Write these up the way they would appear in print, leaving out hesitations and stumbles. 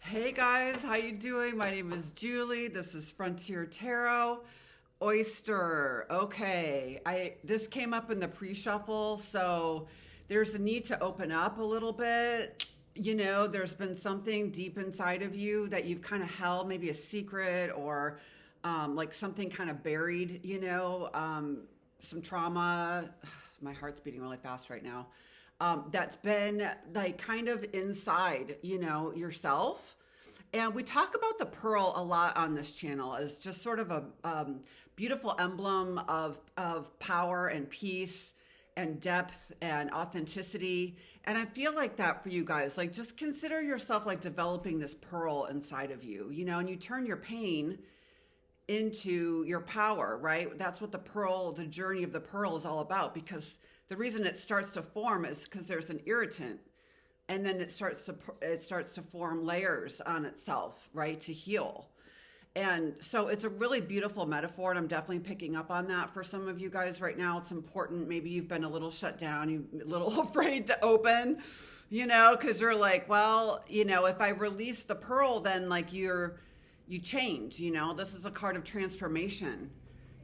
Hey guys, how you doing? My name is Julie. This is Frontier Tarot. Oyster. Okay. This came up in the pre-shuffle, so there's a need to open up a little bit. There's been something deep inside of you that you've kind of held, maybe a secret or like something kind of buried, some trauma. My heart's beating really fast right now. That's been like kind of inside, yourself. And we talk about the pearl a lot on this channel as just sort of a beautiful emblem of power and peace and depth and authenticity. And I feel like that for you guys. Like, just consider yourself like developing this pearl inside of you, and you turn your pain into your power, right? That's what the journey of the pearl is all about, because the reason it starts to form is because there's an irritant, and then it starts to form layers on itself, right, to heal. And so it's a really beautiful metaphor, and I'm definitely picking up on that for some of you guys right now. It's important. Maybe you've been a little shut down, you're a little afraid to open, because you're like, well, if I release the pearl, then like you change. This is a card of transformation.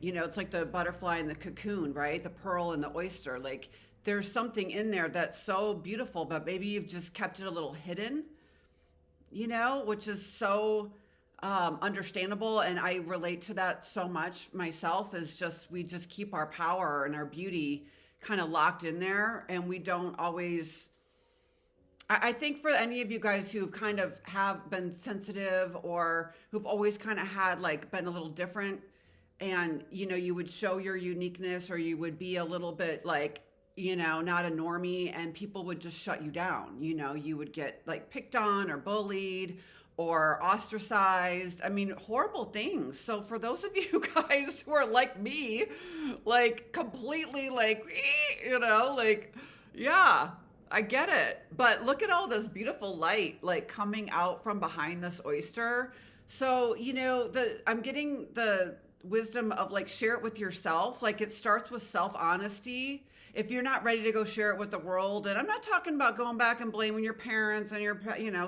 It's like the butterfly and the cocoon, right? The pearl and the oyster. Like, there's something in there that's so beautiful, but maybe you've just kept it a little hidden, which is so understandable. And I relate to that so much myself. We just keep our power and our beauty kind of locked in there, and we don't always. I think for any of you guys who kind of have been sensitive, or who've always kind of had like been a little different, and you would show your uniqueness, or you would be a little bit like, not a normie, and people would just shut you down. You would get like picked on or bullied or ostracized. I mean, horrible things. So for those of you guys who are like me, like completely like, yeah, I get it. But look at all this beautiful light like coming out from behind this oyster. So, I'm getting the wisdom of like, share it with yourself. Like, it starts with self-honesty. If you're not ready to go share it with the world, and I'm not talking about going back and blaming your parents and your,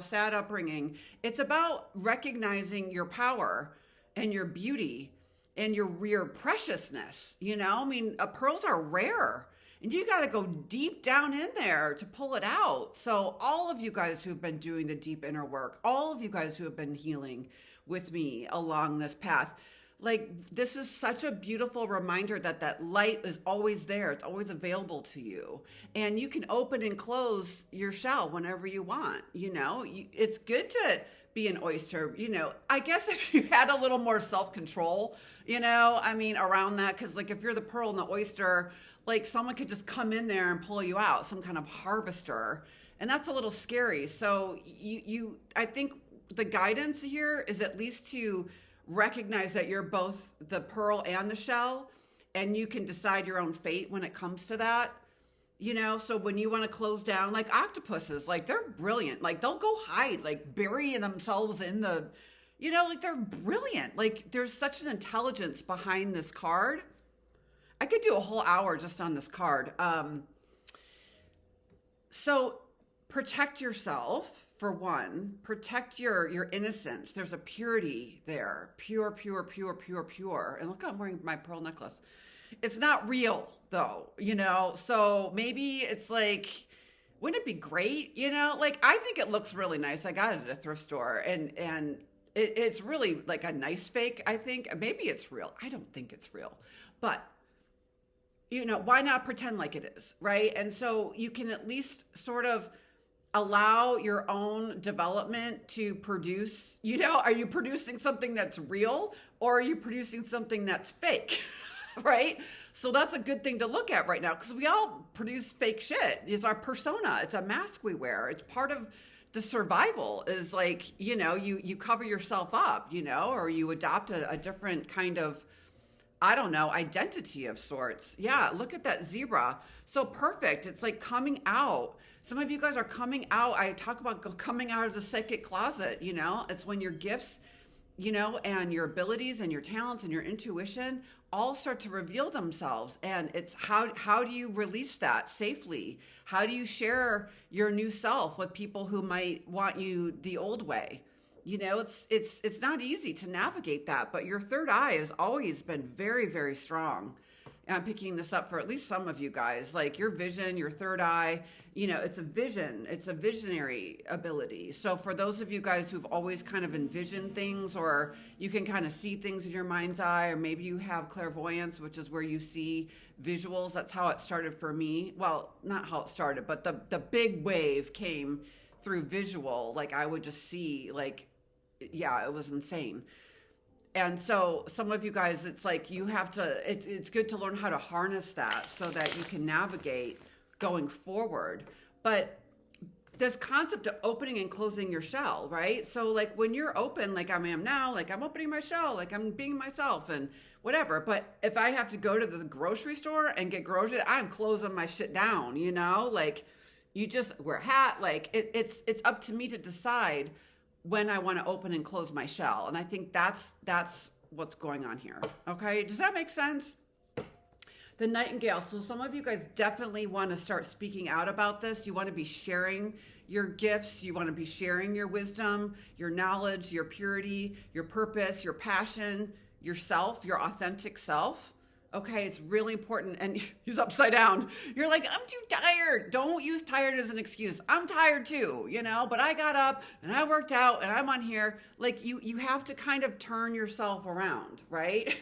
sad upbringing. It's about recognizing your power and your beauty and your preciousness. Pearls are rare. And you got to go deep down in there to pull it out. So all of you guys who've been doing the deep inner work, all of you guys who have been healing with me along this path, like, this is such a beautiful reminder that light is always there. It's always available to you. And you can open and close your shell whenever you want. It's good to be an oyster. I guess if you had a little more self-control, around that, because like if you're the pearl and the oyster, like someone could just come in there and pull you out, some kind of harvester. And that's a little scary. So I think the guidance here is at least to recognize that you're both the pearl and the shell, and you can decide your own fate when it comes to that. So when you want to close down, like octopuses, like they're brilliant. Like they'll go hide, like bury themselves in the, like they're brilliant. Like there's such an intelligence behind this card. I could do a whole hour just on this card. So protect yourself, for one. Protect your innocence. There's a purity there. Pure, pure, pure, pure, pure. And look, I'm wearing my pearl necklace. It's not real, though, So maybe it's like, wouldn't it be great? Like, I think it looks really nice. I got it at a thrift store, and it's really like a nice fake, I think. Maybe it's real. I don't think it's real. But why not pretend like it is, right? And so you can at least sort of allow your own development to produce, are you producing something that's real, or are you producing something that's fake, right? So that's a good thing to look at right now, because we all produce fake shit. It's our persona. It's a mask we wear. It's part of the survival, is like, you cover yourself up, or you adopt a different kind of, I don't know, identity of sorts. Yeah, look at that zebra. So perfect. It's like coming out. Some of you guys are coming out. I talk about coming out of the psychic closet, It's when your gifts, and your abilities and your talents and your intuition all start to reveal themselves. And it's how do you release that safely? How do you share your new self with people who might want you the old way? it's not easy to navigate that, but your third eye has always been very, very strong. And I'm picking this up for at least some of you guys, like your vision, your third eye, it's a vision, it's a visionary ability. So for those of you guys who've always kind of envisioned things, or you can kind of see things in your mind's eye, or maybe you have clairvoyance, which is where you see visuals. That's how it started for me. Well, not how it started, but the big wave came through visual. Like I would just see, like, yeah, it was insane. And so some of you guys, it's like you have to, it's good to learn how to harness that so that you can navigate going forward. But this concept of opening and closing your shell, right? So like when you're open, like I am now, like I'm opening my shell, like I'm being myself and whatever. But if I have to go to the grocery store and get groceries, I'm closing my shit down, like you just wear a hat, like it's up to me to decide when I want to open and close my shell. And I think that's what's going on here. Okay. Does that make sense? The nightingale. So some of you guys definitely want to start speaking out about this. You want to be sharing your gifts. You want to be sharing your wisdom, your knowledge, your purity, your purpose, your passion, yourself, your authentic self. Okay, it's really important. And he's upside down. You're like, I'm too tired. Don't use tired as an excuse. I'm tired too, but I got up and I worked out and I'm on here. Like you have to kind of turn yourself around, right?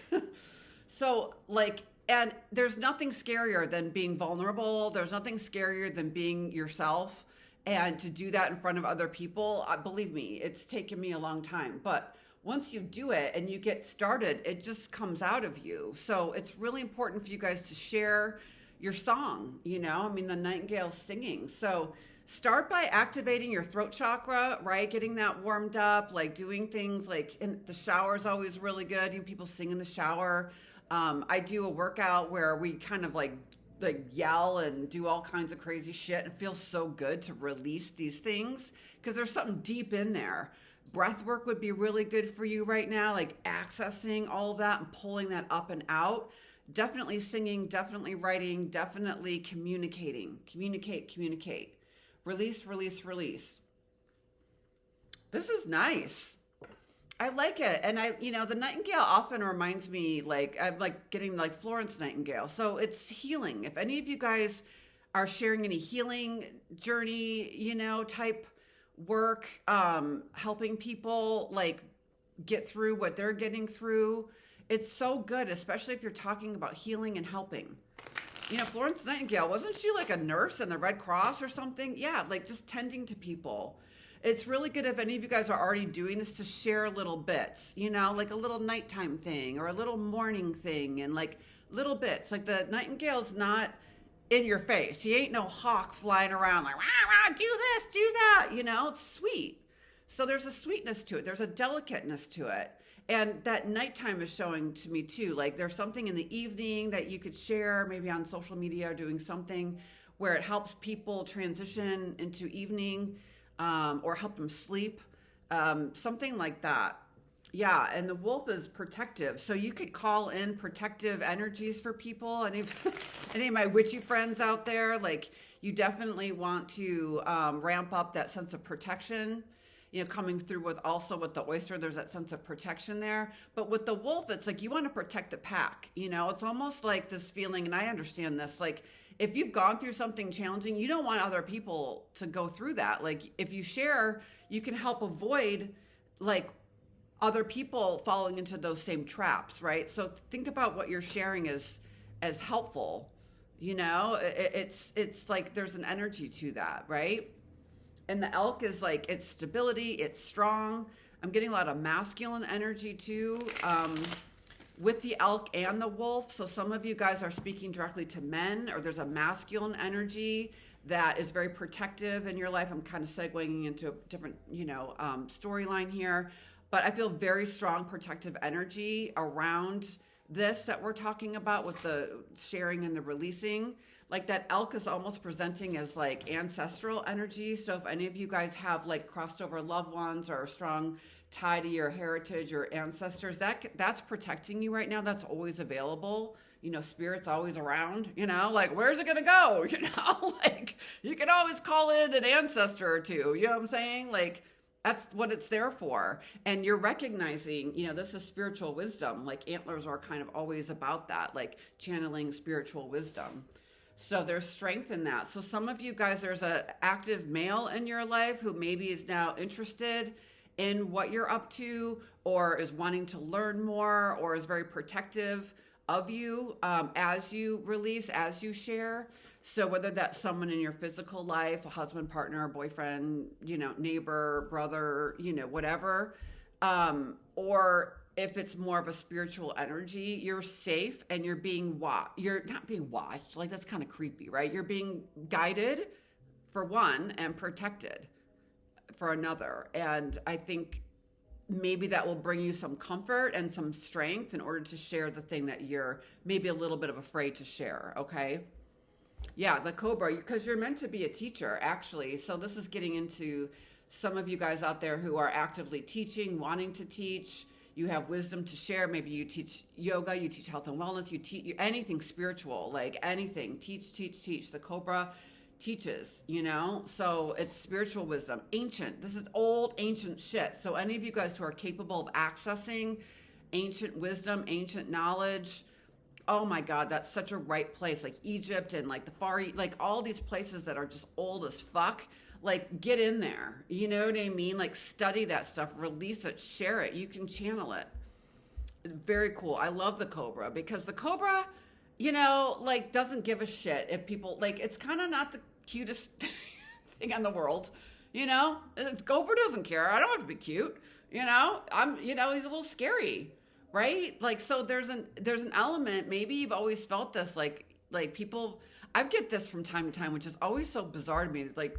So like, and there's nothing scarier than being vulnerable. There's nothing scarier than being yourself. And to do that in front of other people, believe me, it's taken me a long time. But once you do it and you get started, it just comes out of you. So it's really important for you guys to share your song, the nightingale singing. So start by activating your throat chakra, right? Getting that warmed up, like doing things like in the shower is always really good. People sing in the shower. I do a workout where we kind of like yell and do all kinds of crazy shit. It feels so good to release these things because there's something deep in there. Breath work would be really good for you right now, like accessing all of that and pulling that up and out. Definitely singing, definitely writing, definitely communicating. Communicate. Release, release, release. This is nice. I like it. And the nightingale often reminds me, like, I'm like getting like Florence Nightingale. So it's healing. If any of you guys are sharing any healing journey, type work, helping people like get through what they're getting through, it's so good, especially if you're talking about healing and helping. Florence Nightingale, wasn't she like a nurse in the Red Cross or something? Yeah, like just tending to people. It's really good if any of you guys are already doing this to share little bits, like a little nighttime thing or a little morning thing, and like little bits. Like the nightingale's not in your face. He ain't no hawk flying around like, rah, rah, do this, do that. It's sweet. So there's a sweetness to it. There's a delicateness to it. And that nighttime is showing to me too. Like there's something in the evening that you could share, maybe on social media or doing something where it helps people transition into evening, or help them sleep. Something like that. Yeah, and the wolf is protective. So you could call in protective energies for people. Any of my witchy friends out there, like you definitely want to ramp up that sense of protection. Coming through with the oyster, there's that sense of protection there. But with the wolf, it's like you want to protect the pack. It's almost like this feeling, and I understand this, like if you've gone through something challenging, you don't want other people to go through that. Like if you share, you can help avoid like other people falling into those same traps, right? So think about what you're sharing as helpful. It's like there's an energy to that, right? And the elk is like, it's stability, it's strong. I'm getting a lot of masculine energy too, with the elk and the wolf. So some of you guys are speaking directly to men, or there's a masculine energy that is very protective in your life. I'm kind of segueing into a different, storyline here. But I feel very strong protective energy around this that we're talking about with the sharing and the releasing. Like that elk is almost presenting as like ancestral energy. So if any of you guys have like crossed over loved ones or a strong tie to your heritage or ancestors, that's protecting you right now. That's always available. Spirit's always around, like where's it going to go? Like you can always call in an ancestor or two. You know what I'm saying? Like That's what it's there for. And you're recognizing, this is spiritual wisdom. Like antlers are kind of always about that, like channeling spiritual wisdom. So there's strength in that. So some of you guys, there's an active male in your life who maybe is now interested in what you're up to, or is wanting to learn more, or is very protective of you as you release, as you share. So whether that's someone in your physical life, a husband, partner, boyfriend, neighbor, brother, whatever, or if it's more of a spiritual energy, you're safe and you're being you're not being watched. Like that's kind of creepy, right? You're being guided for one and protected for another. And I think maybe that will bring you some comfort and some strength in order to share the thing that you're maybe a little bit of afraid to share. Okay. Yeah, the cobra, because you're meant to be a teacher, actually. So this is getting into some of you guys out there who are actively teaching, wanting to teach. You have wisdom to share. Maybe you teach yoga, you teach health and wellness, you teach anything spiritual, like anything. Teach. The cobra teaches, So it's spiritual wisdom, ancient. This is old, ancient shit. So any of you guys who are capable of accessing ancient wisdom, ancient knowledge, oh my God, that's such a right place. Like Egypt and like the Far East, like all these places that are just old as fuck. Like get in there. You know what I mean? Like study that stuff, release it, share it. You can channel it. Very cool. I love the cobra because the cobra, like doesn't give a shit if people like, it's kind of not the cutest thing in the world. Cobra doesn't care. I don't have to be cute. He's a little scary. Right? Like, so there's an element, maybe you've always felt this, like people, I get this from time to time, which is always so bizarre to me. Like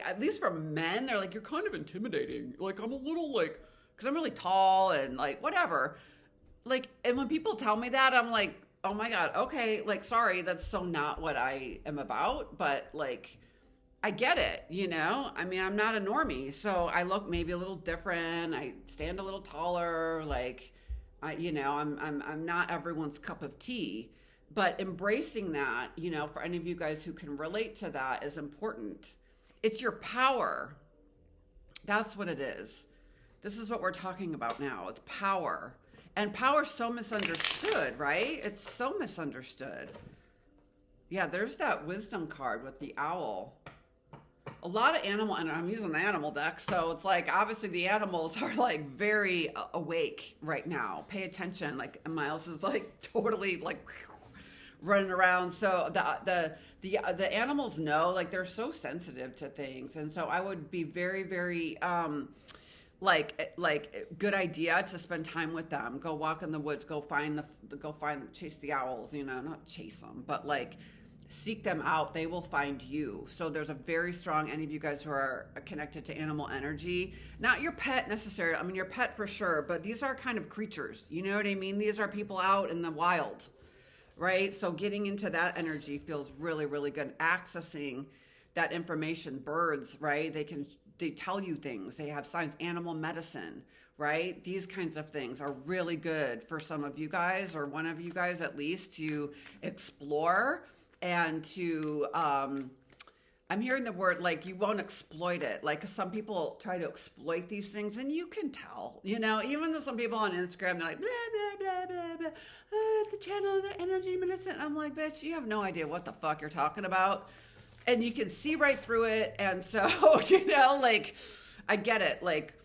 at least for men, they're like, you're kind of intimidating. Like, I'm a little like, cause I'm really tall and like, whatever. Like, and when people tell me that, I'm like, oh my God, okay. Like, sorry, that's so not what I am about, but like, I get it, I mean, I'm not a normie, so I look maybe a little different. I stand a little taller, like, I'm not everyone's cup of tea, but embracing that, for any of you guys who can relate to that is important. It's your power. That's what it is. This is what we're talking about now. It's power. And power's so misunderstood, right? It's so misunderstood. Yeah, there's that wisdom card with the owl. A lot of and I'm using the animal deck, so it's like obviously the animals are like very awake right now. Pay attention. Like Miles is like totally like running around. So the animals know, like they're so sensitive to things, and so I would be very, very like good idea to spend time with them. Go walk in the woods. Chase the owls. Not chase them, but like. Seek them out. They will find you. So there's a very strong, any of you guys who are connected to animal energy, not your pet necessarily. I mean, your pet for sure, but these are kind of creatures. You know what I mean? These are people out in the wild, right? So getting into that energy feels really, really good. Accessing that information, birds, right? They tell you things. They have signs, animal medicine, right? These kinds of things are really good for some of you guys, or one of you guys at least, to explore. And to, I'm hearing the word, like, you won't exploit it. Like, some people try to exploit these things, and you can tell, even though some people on Instagram, they're like, blah, blah, blah, blah, blah, the channel, the energy medicine. I'm like, bitch, you have no idea what the fuck you're talking about. And you can see right through it. And so, like, I get it. Like,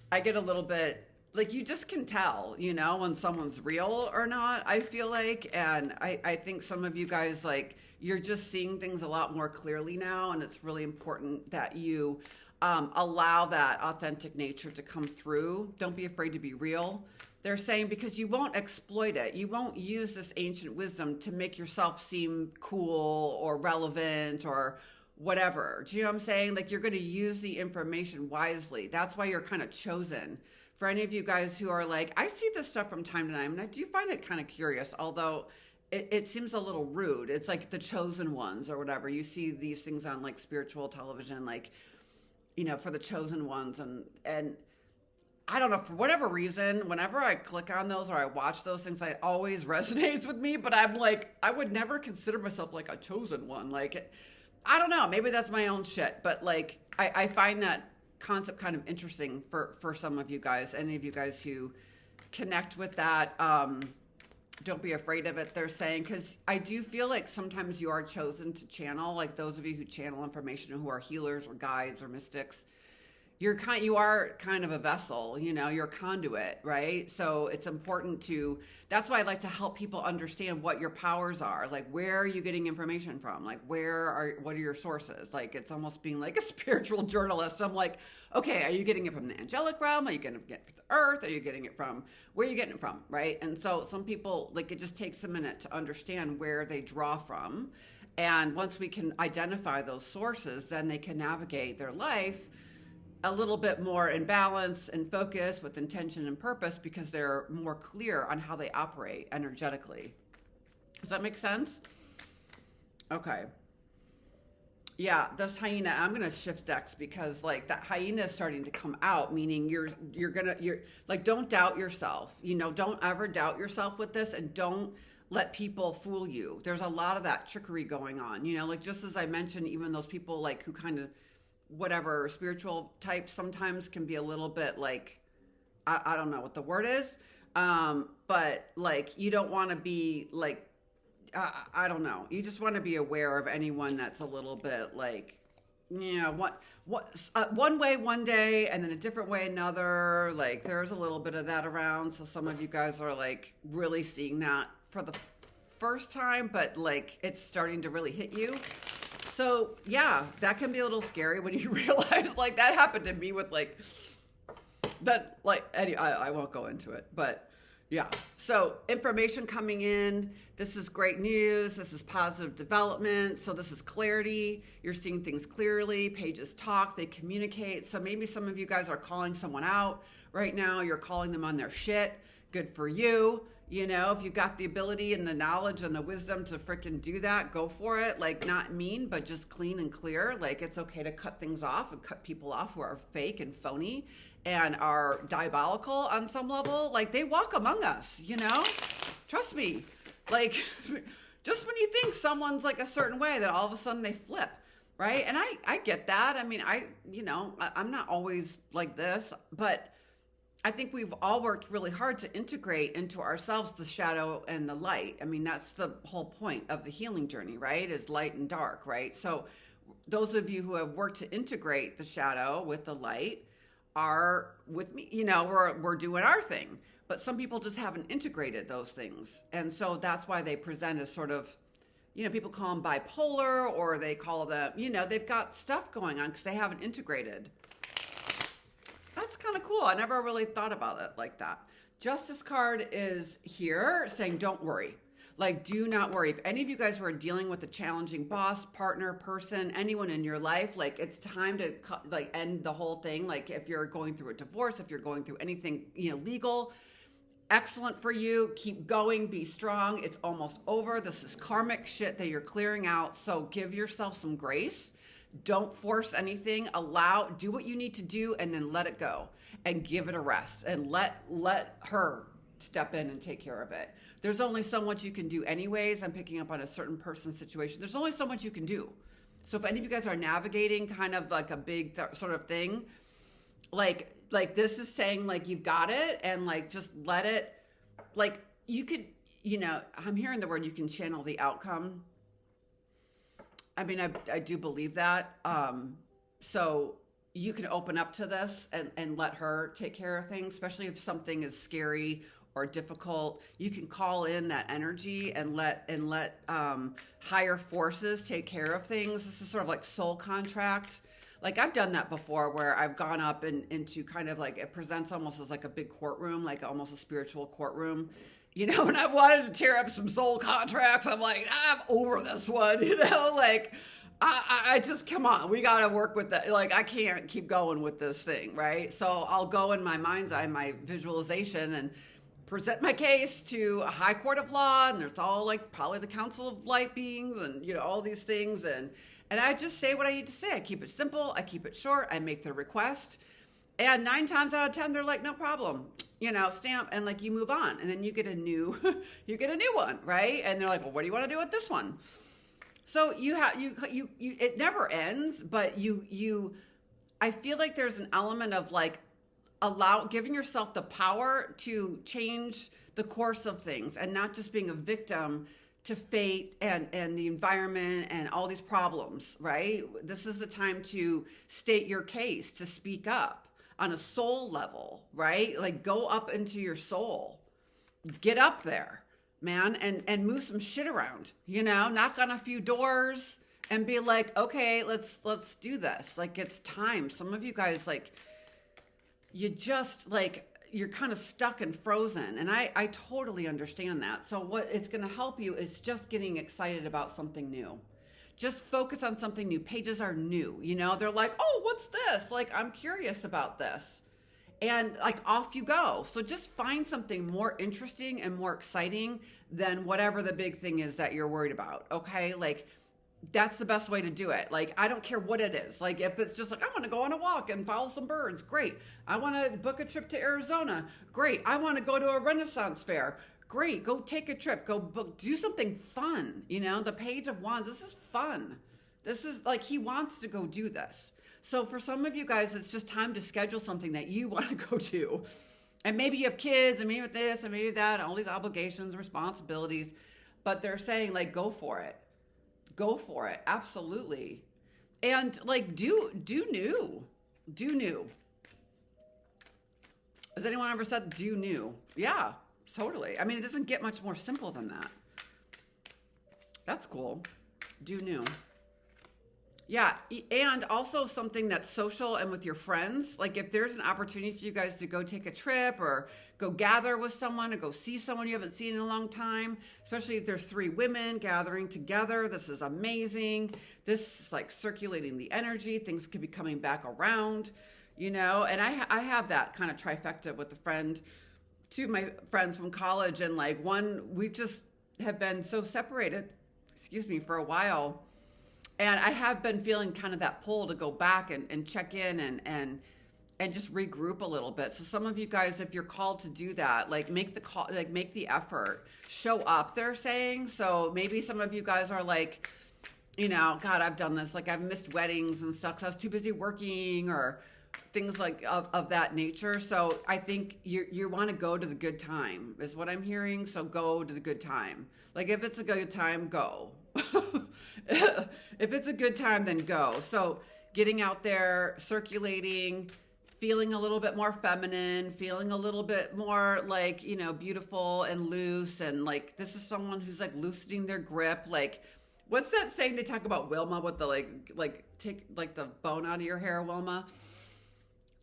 I get a little bit, like, you just can tell, when someone's real or not, I feel like. And I think some of you guys, like, you're just seeing things a lot more clearly now. And it's really important that you allow that authentic nature to come through. Don't be afraid to be real. They're saying, because you won't exploit it. You won't use this ancient wisdom to make yourself seem cool or relevant or whatever. Do you know what I'm saying? Like, you're going to use the information wisely. That's why you're kind of chosen. For any of you guys who are like, I see this stuff from time to time, and I do find it kind of curious, although it seems a little rude. It's like the chosen ones or whatever. You see these things on like spiritual television, like, for the chosen ones. And I don't know, for whatever reason, whenever I click on those or I watch those things, it always resonates with me. But I'm like, I would never consider myself like a chosen one. Like, I don't know, maybe that's my own shit. But like, I find that concept kind of interesting for some of you guys. Any of you guys who connect with that, don't be afraid of it, they're saying, because I do feel like sometimes you are chosen to channel, like those of you who channel information, who are healers or guides or mystics. You are kind of a vessel, you're a conduit, right? So it's important that's why I like to help people understand what your powers are. Like, where are you getting information from? Like, what are your sources? Like, it's almost being like a spiritual journalist. I'm like, okay, are you getting it from the angelic realm? Are you getting it from the earth? Are you getting it from, where are you getting it from, right? And so some people, like, it just takes a minute to understand where they draw from. And once we can identify those sources, then they can navigate their life a little bit more in balance and focus with intention and purpose, because they're more clear on how they operate energetically. Does that make sense? Okay. Yeah, this hyena, I'm going to shift decks, because like that hyena is starting to come out, meaning you're like, don't doubt yourself. Don't ever doubt yourself with this, and don't let people fool you. There's a lot of that trickery going on, like just as I mentioned, even those people like who kind of, whatever, spiritual types sometimes can be a little bit like, I don't know what the word is, but like, you don't want to be like, I don't know, you just want to be aware of anyone that's a little bit like, one way one day and then a different way another. Like, there's a little bit of that around. So some of you guys are like really seeing that for the first time, but like it's starting to really hit you. So yeah, that can be a little scary when you realize, like, that happened to me with like that, like, I won't go into it, but yeah. So information coming in, this is great news. This is positive development. So this is clarity. You're seeing things clearly. Pages talk, they communicate. So maybe some of you guys are calling someone out right now. You're calling them on their shit. Good for you. If you've got the ability and the knowledge and the wisdom to freaking do that, go for it. Like, not mean, but just clean and clear. Like, it's okay to cut things off and cut people off who are fake and phony and are diabolical on some level. Like, they walk among us, Trust me. Like, just when you think someone's like a certain way, that all of a sudden they flip, right? And I get that. I mean, I'm not always like this, but I think we've all worked really hard to integrate into ourselves the shadow and the light. I mean, that's the whole point of the healing journey, right? Is light and dark, right? So those of you who have worked to integrate the shadow with the light are with me. We're doing our thing. But some people just haven't integrated those things. And so that's why they present as sort of, people call them bipolar, or they call them, they've got stuff going on because they haven't integrated. That's kind of cool. I never really thought about it like that. Justice card is here saying, don't worry. Like, do not worry. If any of you guys who are dealing with a challenging boss, partner, person, anyone in your life, like, it's time to like end the whole thing. Like, if you're going through a divorce, if you're going through anything, legal, excellent for you. Keep going. Be strong. It's almost over. This is karmic shit that you're clearing out. So give yourself some grace. Don't force anything. Do what you need to do, and then let it go and give it a rest, and let her step in and take care of it. There's only so much you can do anyways. I'm picking up on a certain person's situation. There's only so much you can do. So if any of you guys are navigating kind of like a big sort of thing, like this is saying, like, you've got it, and like, just let it, like, you could, I'm hearing the word, you can channel the outcome. I mean, I do believe that. So you can open up to this and let her take care of things, especially if something is scary or difficult. You can call in that energy and let higher forces take care of things. This is sort of like soul contract. Like, I've done that before, where I've gone up into kind of like, it presents almost as like a big courtroom, like almost a spiritual courtroom. When I wanted to tear up some soul contracts, I'm like, I'm over this one, like, I just, come on, we got to work with that. Like, I can't keep going with this thing, right? So I'll go in my mind's eye, my visualization, and present my case to a high court of law, and it's all like probably the council of light beings and, all these things. And I just say what I need to say. I keep it simple. I keep it short. I make the request. And 9 times out of 10, they're like, no problem, stamp, and like, you move on, and then you get a new one, right? And they're like, well, what do you want to do with this one? So it never ends, but you I feel like there's an element of like giving yourself the power to change the course of things and not just being a victim to fate and the environment and all these problems, right? This is the time to state your case, to speak up on a soul level, right? Like go up into your soul, get up there, man, and move some shit around, knock on a few doors and be like, okay, let's do this. Like it's time. Some of you guys, like, you just like, you're kind of stuck and frozen. And I totally understand that. So what it's going to help you is just getting excited about something new. Just focus on something new. Pages are new, they're like, oh, what's this? Like, I'm curious about this. And like, off you go. So just find something more interesting and more exciting than whatever the big thing is that you're worried about. Okay. Like, that's the best way to do it. Like, I don't care what it is. Like, if it's just like, I want to go on a walk and follow some birds, great. I want to book a trip to Arizona, great. I want to go to a Renaissance fair, great. Go take a trip, go book, do something fun. The Page of Wands, this is fun. This is like, he wants to go do this. So for some of you guys, it's just time to schedule something that you want to go to. And maybe you have kids and maybe this and maybe that, all these obligations, responsibilities, but they're saying like, go for it. Go for it. Absolutely. And like, do new. Has anyone ever said do new? Yeah, totally. I mean, it doesn't get much more simple than that. That's cool. Do new. Yeah. And also something that's social and with your friends. Like if there's an opportunity for you guys to go take a trip or go gather with someone or go see someone you haven't seen in a long time, especially if there's 3 women gathering together. This is amazing. This is like circulating the energy. Things could be coming back around, and I have that kind of trifecta with two of my friends from college. And like we just have been so separated, for a while. And I have been feeling kind of that pull to go back and check in and just regroup a little bit. So some of you guys, if you're called to do that, like make the call, like make the effort, show up, they're saying. So maybe some of you guys are like, God, I've done this. Like I've missed weddings and stuff 'cause I was too busy working or things like of that nature. So I think you want to go to the good time is what I'm hearing. So go to the good time. Like if it's a good time, go. If it's a good time, then go. So getting out there, circulating, feeling a little bit more feminine, feeling a little bit more like, beautiful and loose. And like, this is someone who's like loosening their grip. Like, what's that saying they talk about, Wilma, with the like take like the bone out of your hair, Wilma?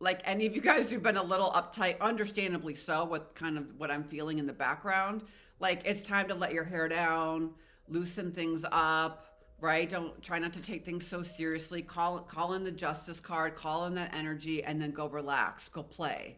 Like any of you guys who've been a little uptight, understandably so, with kind of what I'm feeling in the background, like it's time to let your hair down, loosen things up, right? Don't try not to take things so seriously. Call in the justice card, call in that energy, and then go relax, go play,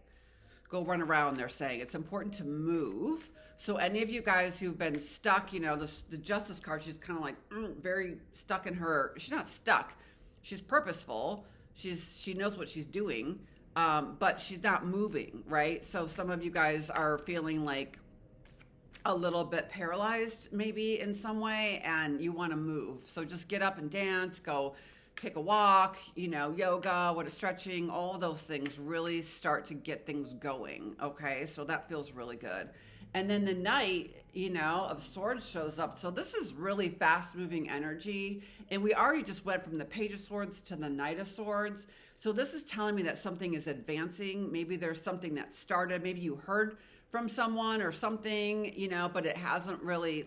go run around. They're saying it's important to move. So any of you guys who've been stuck, the justice card, she's kind of like very stuck in her. She's not stuck. She's purposeful. She knows what she's doing, but she's not moving, right? So some of you guys are feeling like a little bit paralyzed maybe in some way, and you want to move. So just get up and dance, go take a walk, yoga, stretching, all those things really start to get things going. Okay. So that feels really good. And then the Knight, of Swords shows up. So this is really fast moving energy. And we already just went from the Page of Swords to the Knight of Swords. So this is telling me that something is advancing. Maybe there's something that started. Maybe you heard from someone or something, but it hasn't really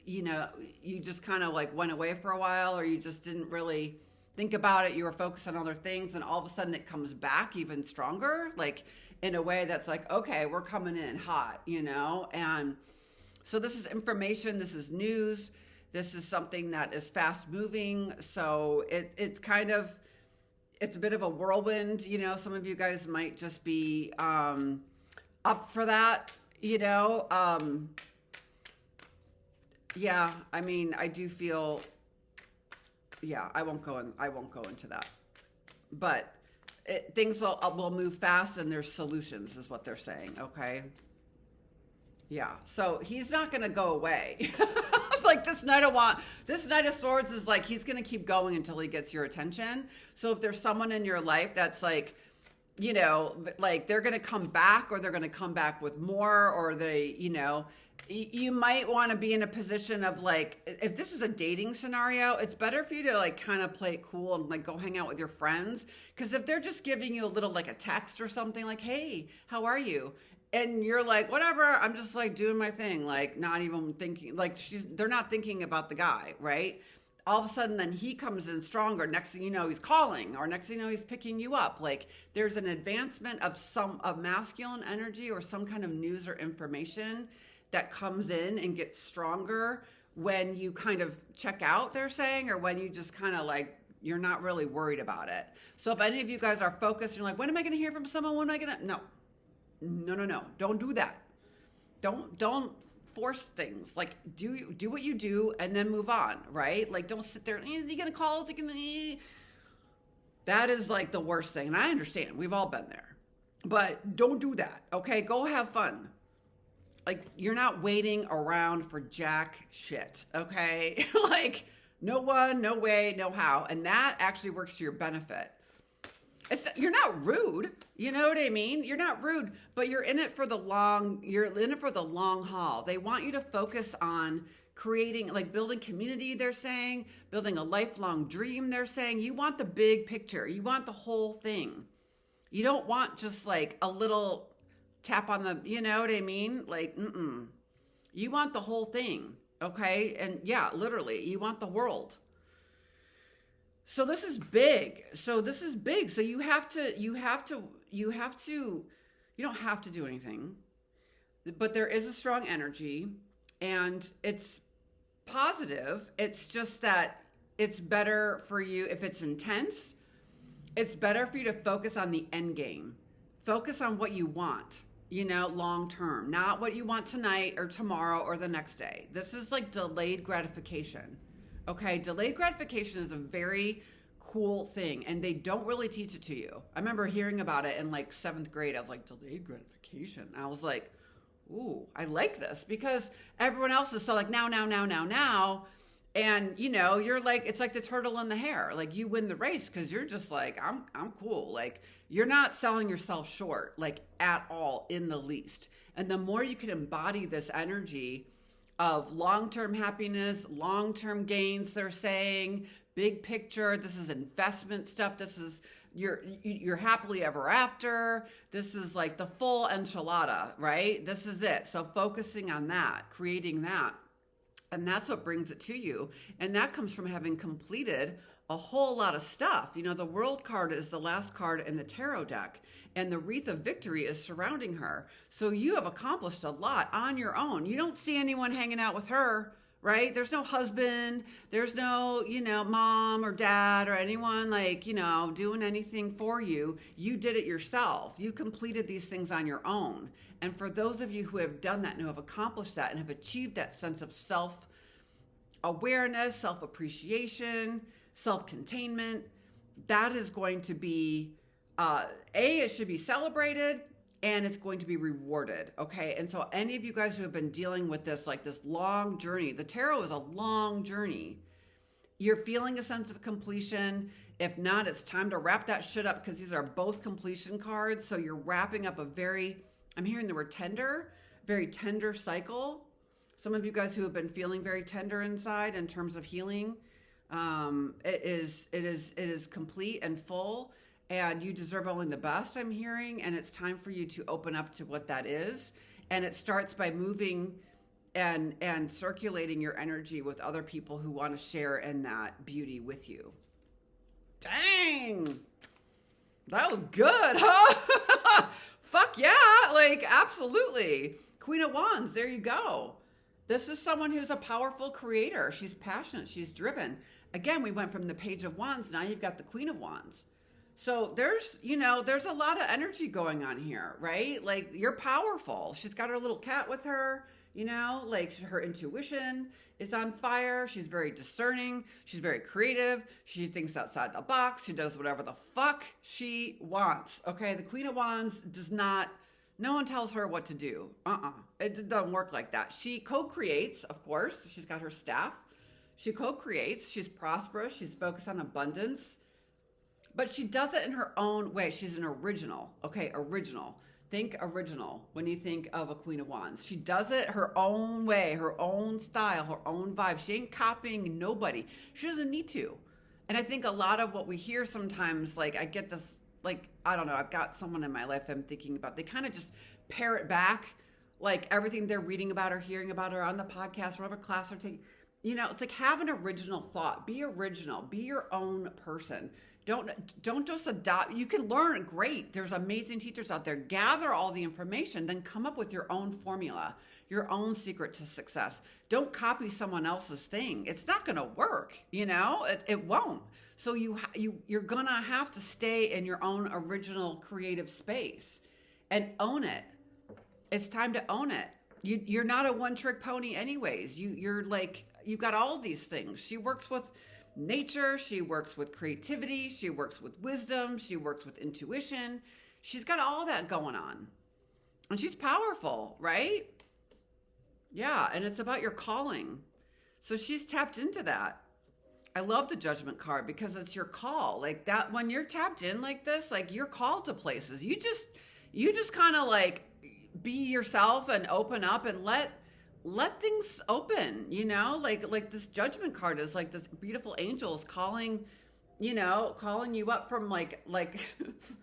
you just kind of like went away for a while, or you just didn't really think about it. You were focused on other things, and all of a sudden it comes back even stronger, like in a way that's like, okay, we're coming in hot, and so this is information, this is news, this is something that is fast moving. So it's a bit of a whirlwind, some of you guys might just be, up for that, yeah, I mean, I do feel, yeah, I won't go into that, but things will move fast, and there's solutions is what they're saying. Okay. Yeah. So he's not going to go away. Like this Knight of Swords is like, he's going to keep going until he gets your attention. So if there's someone in your life that's like, you know, like they're going to come back, or they're going to come back with more, or they, you know, you might want to be in a position of like, if this is a dating scenario, it's better for you to like kind of play it cool and like go hang out with your friends. Because if they're just giving you a little like a text or something like, hey, how are you? And you're like, whatever, I'm just like doing my thing, like not even thinking, like they're not thinking about the guy, right? All of a sudden, then he comes in stronger. Next thing you know, he's calling, or next thing you know, he's picking you up. Like there's an advancement of masculine energy or some kind of news or information that comes in and gets stronger when you kind of check out, they're saying, or when you just kind of like, you're not really worried about it. So if any of you guys are focused, you're like, when am I going to hear from someone? When am I going to? No. Don't do that. Don't force things. Like do what you do and then move on, right? Like don't sit there, is he going to call? That is like the worst thing. And I understand. We've all been there. But don't do that, okay? Go have fun. Like, you're not waiting around for jack shit, okay? Like, no one, no way, no how. And that actually works to your benefit. You're not rude, you know what I mean? You're not rude, but you're in it for the long haul. They want you to focus on creating, like building community, they're saying, building a lifelong dream, they're saying. You want the big picture. You want the whole thing. You don't want just like a little tap on the, you know what I mean? Like, you want the whole thing, okay? And yeah, literally, you want the world. So this is big. So you don't have to do anything, but there is a strong energy and it's positive. It's just that it's better for you if it's intense. It's better for you to focus on the end game. Focus on what you want, you know, long term, not what you want tonight or tomorrow or the next day. This is like delayed gratification. Okay, delayed gratification is a very cool thing, and they don't really teach it to you. I remember hearing about it in like 7th grade. I was like, delayed gratification. I was like, ooh, I like this, because everyone else is so like now. And you know, you're like, it's like the turtle in the hare. Like you win the race because you're just like, I'm cool. Like you're not selling yourself short, like at all, in the least. And the more you can embody this energy of long-term happiness, long-term gains, they're saying, big picture, this is investment stuff, this is you're happily ever after, this is like the full enchilada, right? This is it. So focusing on that, creating that, and that's what brings it to you. And that comes from having completed a whole lot of stuff. You know, the World card is the last card in the tarot deck, and the Wreath of Victory is surrounding her. So you have accomplished a lot on your own. You don't see anyone hanging out with her, right? There's no husband, there's no, you know, mom or dad or anyone like, you know, doing anything for you. You did it yourself. You completed these things on your own. And for those of you who have done that and who have accomplished that and have achieved that sense of self-awareness, self-appreciation, self-containment, that is going to be, it should be celebrated, and it's going to be rewarded, okay? And so any of you guys who have been dealing with this, like this long journey, the tarot is a long journey. You're feeling a sense of completion. If not, it's time to wrap that shit up, because these are both completion cards. So you're wrapping up a very, I'm hearing the word tender, very tender cycle. Some of you guys who have been feeling very tender inside in terms of healing, it is complete and full, and you deserve only the best, I'm hearing, and it's time for you to open up to what that is. And it starts by moving and circulating your energy with other people who want to share in that beauty with you. Dang, that was good, huh? Fuck yeah, like absolutely. Queen of Wands, there you go. This is someone who's a powerful creator. She's passionate, she's driven. Again, we went from the Page of Wands, now you've got the Queen of Wands. So there's a lot of energy going on here, right? Like you're powerful. She's got her little cat with her, you know, like her intuition is on fire. She's very discerning. She's very creative. She thinks outside the box. She does whatever the fuck she wants. Okay. The Queen of Wands does not No one tells her what to do. It doesn't work like that. She co-creates, of course. She's got her staff. She co-creates. She's prosperous. She's focused on abundance. But she does it in her own way. She's an original. Okay, original. Think original when you think of a Queen of Wands. She does it her own way, her own style, her own vibe. She ain't copying nobody. She doesn't need to. And I think a lot of what we hear sometimes, like I get this, like, I don't know, I've got someone in my life that I'm thinking about. They kind of just parrot back like everything they're reading about or hearing about or on the podcast or whatever class they're taking. You know, it's like have an original thought. Be original. Be your own person. Don't just adopt. You can learn great. There's amazing teachers out there. Gather all the information, then come up with your own formula, your own secret to success. Don't copy someone else's thing. It's not going to work. You know, it won't. So you're going to have to stay in your own original creative space and own it. It's time to own it. You're not a one-trick pony anyways. You're like, you've got all these things. She works with nature, she works with creativity, she works with wisdom, she works with intuition. She's got all that going on. And she's powerful, right? Yeah, and it's about your calling. So she's tapped into that. I love the Judgment card because it's your call. Like that, when you're tapped in like this, like you're called to places. You just kind of like be yourself and open up and let things open, you know, like this Judgment card is like this beautiful angels calling you up from like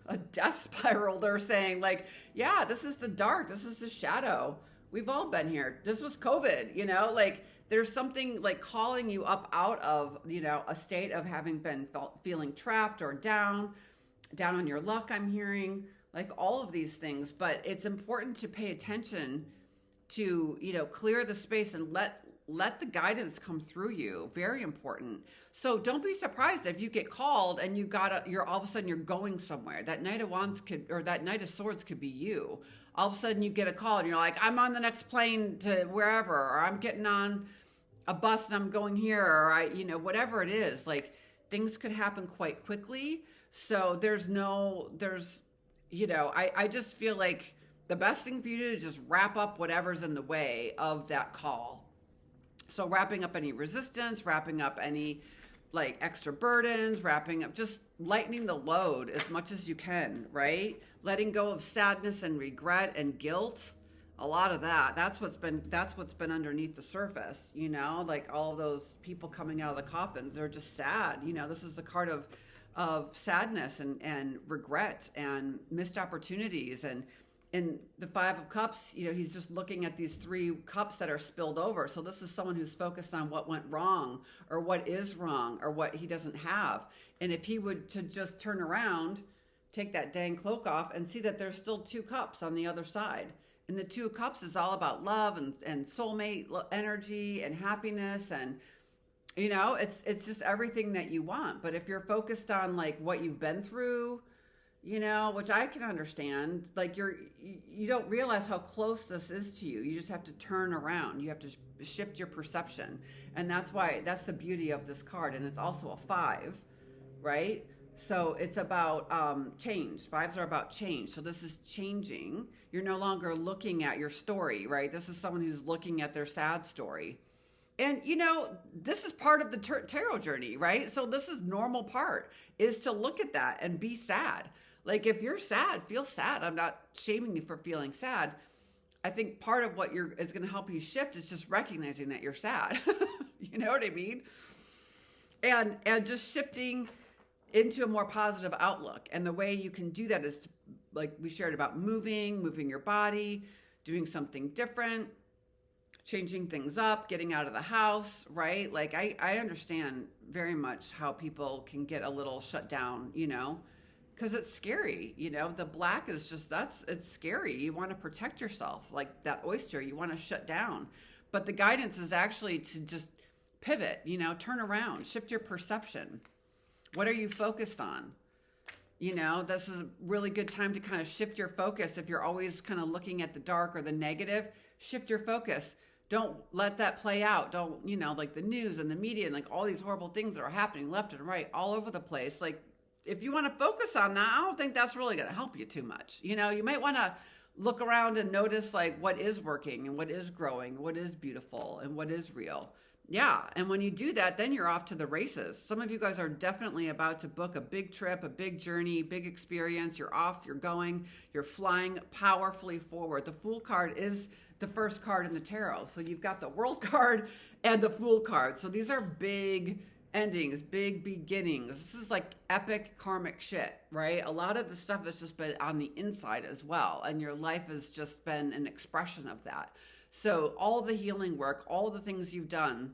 a death spiral. They're saying like, yeah, this is the dark, this is the shadow. We've all been here. This was COVID, you know, like there's something like calling you up out of, you know, a state of having been feeling trapped or down on your luck. I'm hearing like all of these things, but it's important to pay attention to, you know, clear the space and let the guidance come through you. Very important. So don't be surprised if you get called and you're all of a sudden you're going somewhere. That Knight of Wands that Knight of Swords could be you. All of a sudden you get a call and you're like, I'm on the next plane to wherever, or I'm getting on a bus and I'm going here, or whatever it is. Like things could happen quite quickly. So I just feel like the best thing for you to do is just wrap up whatever's in the way of that call. So wrapping up any resistance, wrapping up any like extra burdens, wrapping up, just lightening the load as much as you can, right? Letting go of sadness and regret and guilt. A lot of that. That's what's been underneath the surface, you know, like all of those people coming out of the coffins, they're just sad. You know, this is the card of sadness and regret and missed opportunities. And in the Five of Cups, you know, he's just looking at these 3 cups that are spilled over. So this is someone who's focused on what went wrong or what is wrong or what he doesn't have. And if he would to just turn around, take that dang cloak off and see that there's still 2 cups on the other side. And the 2 of Cups is all about love and soulmate energy and happiness. And, you know, it's just everything that you want. But if you're focused on like what you've been through, you know, which I can understand, like you don't realize how close this is to you. You just have to turn around. You have to shift your perception. And that's the beauty of this card. And it's also a 5, right? So it's about change. 5s are about change. So this is changing. You're no longer looking at your story, right? This is someone who's looking at their sad story. And, you know, this is part of the tarot journey, right? So this is normal part, is to look at that and be sad. Like if you're sad, feel sad. I'm not shaming you for feeling sad. I think part of what is going to help you shift is just recognizing that you're sad. You know what I mean? And just shifting into a more positive outlook. And the way you can do that is, like we shared about moving your body, doing something different, changing things up, getting out of the house, right? Like I understand very much how people can get a little shut down, you know, because it's scary, you know. The black is just, it's scary. You want to protect yourself like that oyster. You want to shut down. But the guidance is actually to just pivot, you know, turn around, shift your perception. What are you focused on? You know, this is a really good time to kind of shift your focus. If you're always kind of looking at the dark or the negative, shift your focus. Don't let that play out. Don't, you know, like the news and the media and like all these horrible things that are happening left and right all over the place. Like if you want to focus on that, I don't think that's really going to help you too much. You know, you might want to look around and notice like what is working and what is growing, what is beautiful and what is real. Yeah, and when you do that, then you're off to the races. Some of you guys are definitely about to book a big trip, a big journey, big experience. You're off, you're going, you're flying powerfully forward. The Fool card is the first card in the tarot. So you've got the World card and the Fool card. So these are big endings, big beginnings. This is like epic karmic shit, right? A lot of the stuff has just been on the inside as well. And your life has just been an expression of that. So all the healing work, all the things you've done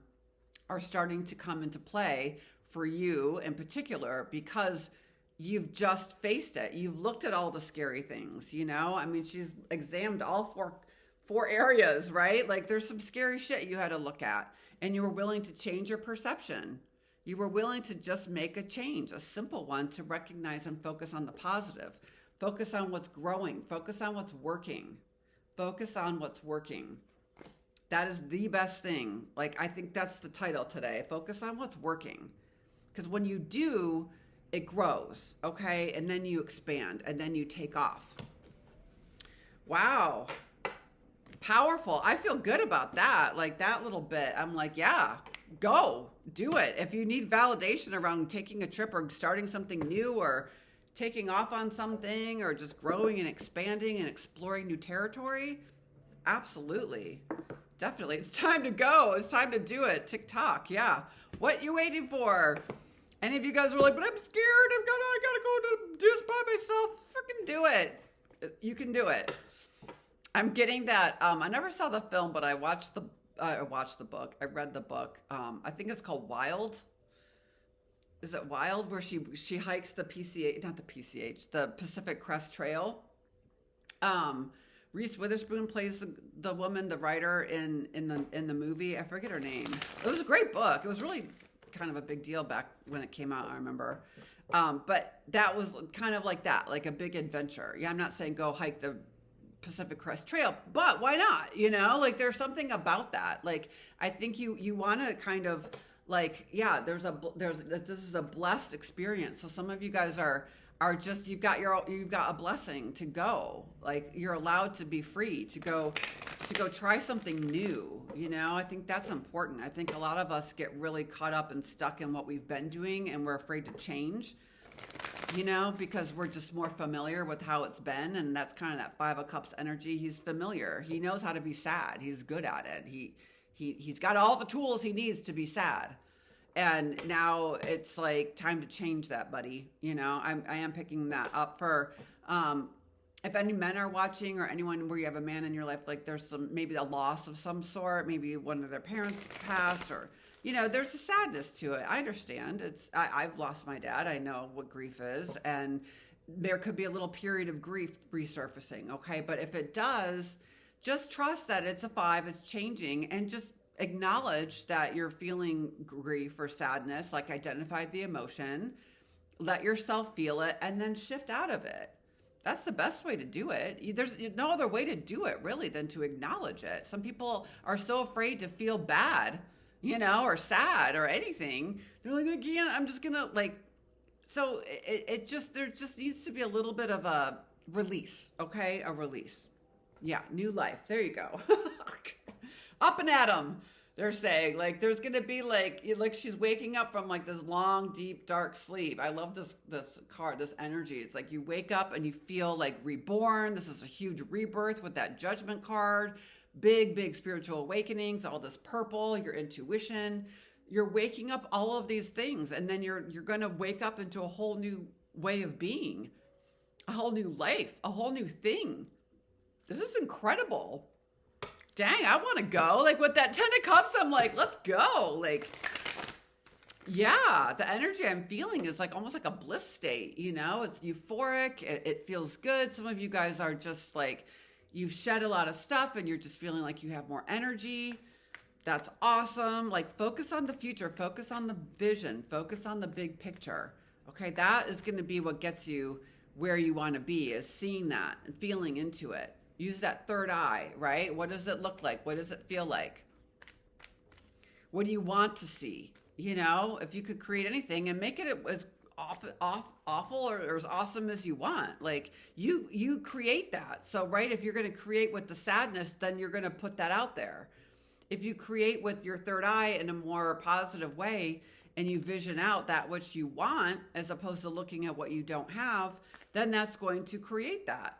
are starting to come into play for you in particular because you've just faced it. You've looked at all the scary things, you know? I mean, she's examined all four areas, right? Like there's some scary shit you had to look at and you were willing to change your perception. You were willing to just make a change, a simple one, to recognize and focus on the positive. Focus on what's growing. Focus on what's working. Focus on what's working. That is the best thing. Like, I think that's the title today. Focus on what's working. Because when you do, it grows, okay? And then you expand, and then you take off. Wow. Powerful. I feel good about that. Like, that little bit. I'm like, yeah, go. Do it. If you need validation around taking a trip or starting something new or taking off on something or just growing and expanding and exploring new territory, absolutely. Definitely. It's time to go. It's time to do it. TikTok. Yeah. What you waiting for? Any of you guys are like, but I'm scared. I gotta go to do this by myself. Freaking do it. You can do it. I'm getting that. I never saw the film, but I watched the book. I read the book. I think it's called Wild. Is it Wild? Where she hikes the the Pacific Crest Trail. Reese Witherspoon plays the woman, the writer in the movie. I forget her name. It was a great book. It was really kind of a big deal back when it came out, I remember. But that was kind of like that, like a big adventure. Yeah, I'm not saying go hike the Pacific Crest Trail, but why not? You know, like there's something about that. Like I think you want to kind of like, yeah, this is a blessed experience. So some of you guys are just, you've got a blessing to go. Like you're allowed to be free to go try something new. You know, I think that's important. I think a lot of us get really caught up and stuck in what we've been doing and we're afraid to change, you know, because we're just more familiar with how it's been. And that's kind of that Five of Cups energy. He's familiar. He knows how to be sad. He's good at it. He's got all the tools he needs to be sad. And now it's like time to change that, buddy. You know, I am picking that up for, if any men are watching or anyone where you have a man in your life, like there's maybe a loss of some sort, maybe one of their parents passed or, you know, there's a sadness to it. I understand. I've lost my dad. I know what grief is. And there could be a little period of grief resurfacing. Okay. But if it does, just trust that it's a 5, it's changing, and just acknowledge that you're feeling grief or sadness, like identify the emotion, let yourself feel it, and then shift out of it. That's the best way to do it. There's no other way to do it really than to acknowledge it. Some people are so afraid to feel bad, you know, or sad or anything. They're like, again, I'm just gonna like, so there just needs to be a little bit of a release, okay? A release. Yeah, new life. There you go. Up and at 'em, they're saying. Like, there's going to be, like she's waking up from, like, this long, deep, dark sleep. I love this card, this energy. It's like you wake up and you feel, like, reborn. This is a huge rebirth with that Judgment card. Big, big spiritual awakenings, all this purple, your intuition. You're waking up all of these things, and then you're going to wake up into a whole new way of being, a whole new life, a whole new thing. This is incredible. Dang, I want to go. Like with that 10 of Cups, I'm like, let's go. Like, yeah, the energy I'm feeling is like almost like a bliss state, you know? It's euphoric. It feels good. Some of you guys are just like, you've shed a lot of stuff and you're just feeling like you have more energy. That's awesome. Like, focus on the future. Focus on the vision. Focus on the big picture. Okay, that is going to be what gets you where you want to be, is seeing that and feeling into it. Use that third eye, right? What does it look like? What does it feel like? What do you want to see? You know, if you could create anything and make it as awful or as awesome as you want. Like you create that. So right, if you're going to create with the sadness, then you're going to put that out there. If you create with your third eye in a more positive way and you vision out that which you want as opposed to looking at what you don't have, then that's going to create that.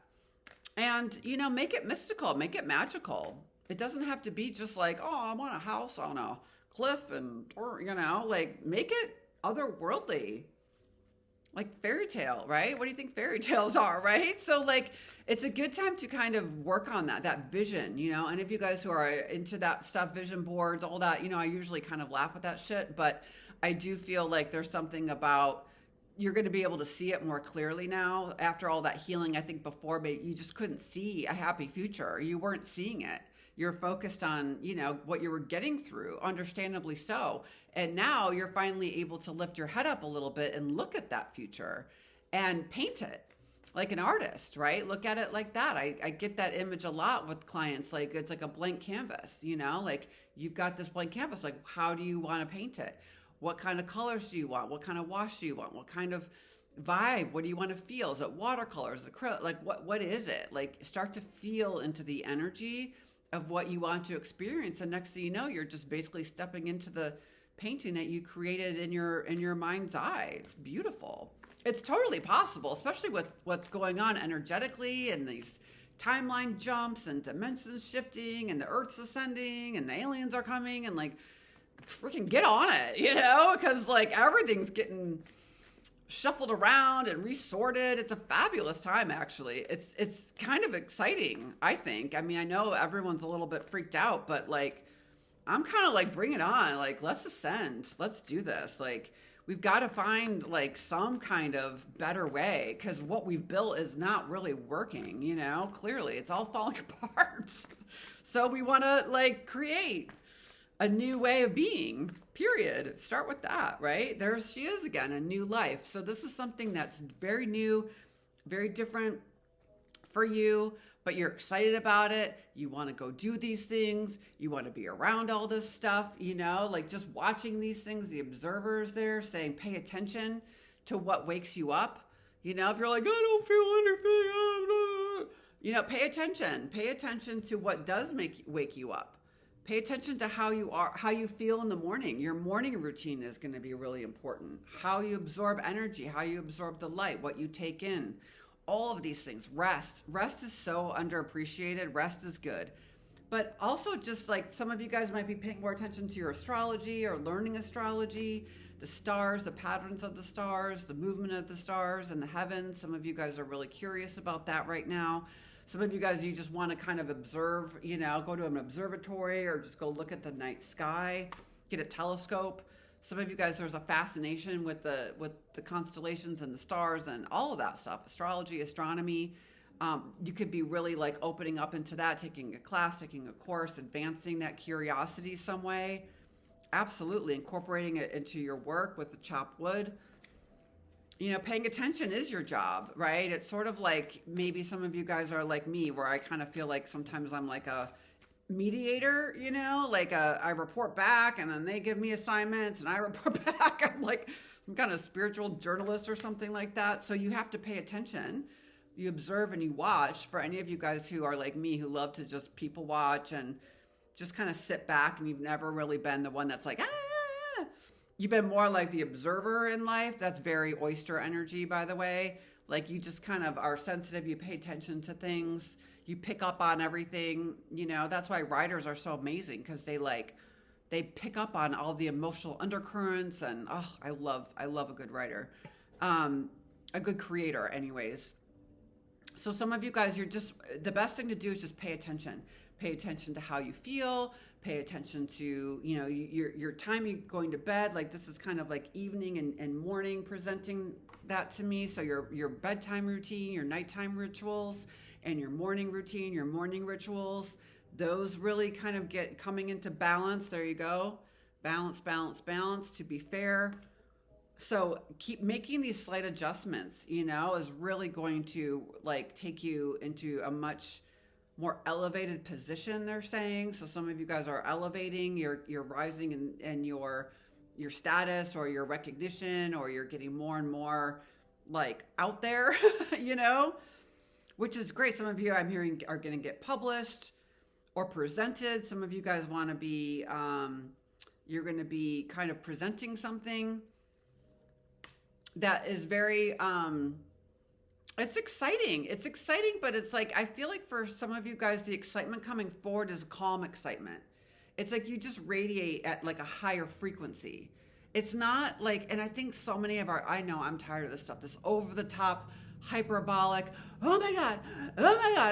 And, make it mystical, make it magical. It doesn't have to be just like, oh, I want a house on a cliff or like make it otherworldly, like fairy tale, right? What do you think fairy tales are, right? So like, it's a good time to kind of work on that vision, and if you guys who are into that stuff, vision boards, all that, I usually kind of laugh at that shit, but I do feel like there's something about you're going to be able to see it more clearly now after all that healing. I think before, but you just couldn't see a happy future. You weren't seeing it. You're focused on, what you were getting through, understandably so. And now you're finally able to lift your head up a little bit and look at that future and paint it like an artist, right? Look at it like that. I get that image a lot with clients. Like it's like a blank canvas, like you've got this blank canvas. Like, how do you want to paint it? What kind of colors do you want? What kind of wash do you want? What kind of vibe? What do you want to feel? Is it watercolors, acrylic? Like what is it? Like start to feel into the energy of what you want to experience. And next thing you know, you're just basically stepping into the painting that you created in your mind's eye. It's beautiful. It's totally possible, especially with what's going on energetically and these timeline jumps and dimensions shifting and the Earth's ascending and the aliens are coming and like freaking get on it, because like everything's getting shuffled around and resorted. It's a fabulous time, actually. It's kind of exciting, I think. I mean, I know everyone's a little bit freaked out, but like I'm kind of like, bring it on. Like, let's ascend. Let's do this. Like, we've got to find like some kind of better way because what we've built is not really working, clearly it's all falling apart. So we want to like create a new way of being, period. Start with that, right? There she is again, a new life. So this is something that's very new, very different for you, but you're excited about it. You want to go do these things. You want to be around all this stuff, like just watching these things, the observers there saying, pay attention to what wakes you up. If you're like, I don't feel anything, pay attention to what does wake you up. Pay attention to how you feel in the morning. Your morning routine is going to be really important. How you absorb energy, how you absorb the light, what you take in, all of these things. Rest is so underappreciated. Rest is good. But also just like some of you guys might be paying more attention to your astrology or learning astrology, the stars, the patterns of the stars, the movement of the stars and the heavens. Some of you guys are really curious about that right now. Some of you guys, you just want to kind of observe, go to an observatory or just go look at the night sky, get a telescope. Some of you guys, there's a fascination with the constellations and the stars and all of that stuff, astrology, astronomy. You could be really like opening up into that, taking a class, taking a course, advancing that curiosity some way. Absolutely, incorporating it into your work with the chopped wood. Paying attention is your job, right? It's sort of like maybe some of you guys are like me, where I kind of feel like sometimes I'm like a mediator, like I report back and then they give me assignments and I report back. I'm like some kind of spiritual journalist or something like that. So you have to pay attention. You observe and you watch. For any of you guys who are like me, who love to just people watch and just kind of sit back and you've never really been the one that's like, you've been more like the observer in life. That's very oyster energy, by the way. Like you just kind of are sensitive. You pay attention to things. You pick up on everything. That's why writers are so amazing because they pick up on all the emotional undercurrents. And I love a good writer, a good creator, anyways. So some of you guys, the best thing to do is just pay attention. Pay attention to how you feel. Pay attention to, your time you going to bed. Like this is kind of like evening and morning presenting that to me. So your bedtime routine, your nighttime rituals, and your morning routine, your morning rituals, those really kind of get coming into balance. There you go. Balance, balance, balance, to be fair. So keep making these slight adjustments, is really going to like take you into a much more elevated position, they're saying. So some of you guys are elevating, you're rising and you're your status or your recognition, or you're getting more and more like out there, you know, which is great. Some of you I'm hearing are going to get published or presented. Some of you guys want to be, you're going to be kind of presenting something that is very, it's exciting. It's exciting, but it's like, I feel like for some of you guys, the excitement coming forward is calm excitement. It's like you just radiate at like a higher frequency. It's not like, and I think so many of I know I'm tired of this stuff, this over the top, hyperbolic, oh my God,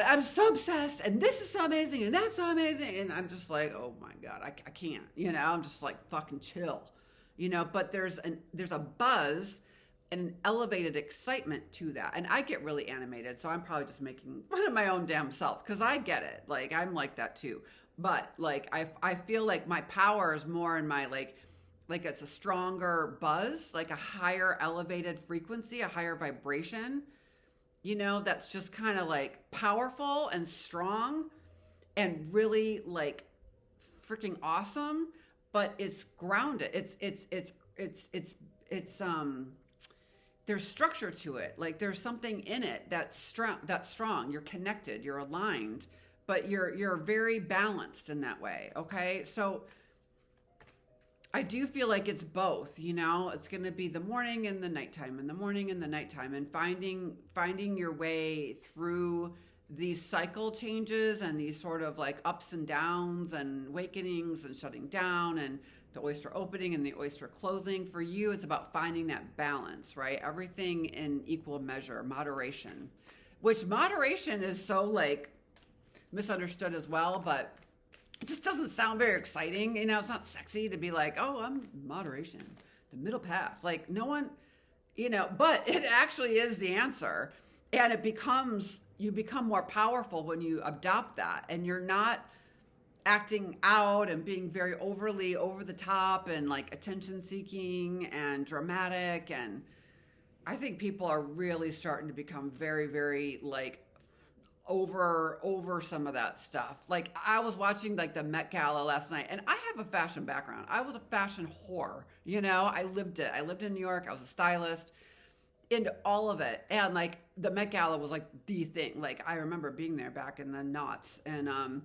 I'm so obsessed, and this is so amazing, and that's so amazing. And I'm just like, oh my God, I can't, you know, I'm just like, fucking chill, you know, but there's a buzz and an elevated excitement to that. And I get really animated, so I'm probably just making fun of my own damn self, because I get it. Like, I'm like that too. But like, I feel like my power is more in my like it's a stronger buzz, like a higher elevated frequency, a higher vibration, you know, that's just kind of like powerful and strong and really like freaking awesome, but it's grounded. It's there's structure to it. Like there's something in it that's strong. You're connected, you're aligned, but you're very balanced in that way. Okay. So I do feel like it's both, you know, it's going to be the morning and the nighttime, and the morning and the nighttime, and finding your way through these cycle changes and these sort of like ups and downs and awakenings and shutting down and the oyster opening and the oyster closing. For you, it's about finding that balance, right? Everything in equal measure, moderation, which moderation is so like misunderstood as well, but it just doesn't sound very exciting. You know, it's not sexy to be like, oh, I'm moderation, the middle path. Like no one, you know, but it actually is the answer. And you become more powerful when you adopt that, and you're not acting out and being very overly over the top and like attention seeking and dramatic. And I think people are really starting to become very, very like over some of that stuff. Like I was watching like the Met Gala last night, and I have a fashion background. I was a fashion whore, you know, I lived it. I lived in New York. I was a stylist, into all of it. And like the Met Gala was like the thing. Like I remember being there back in the noughts, and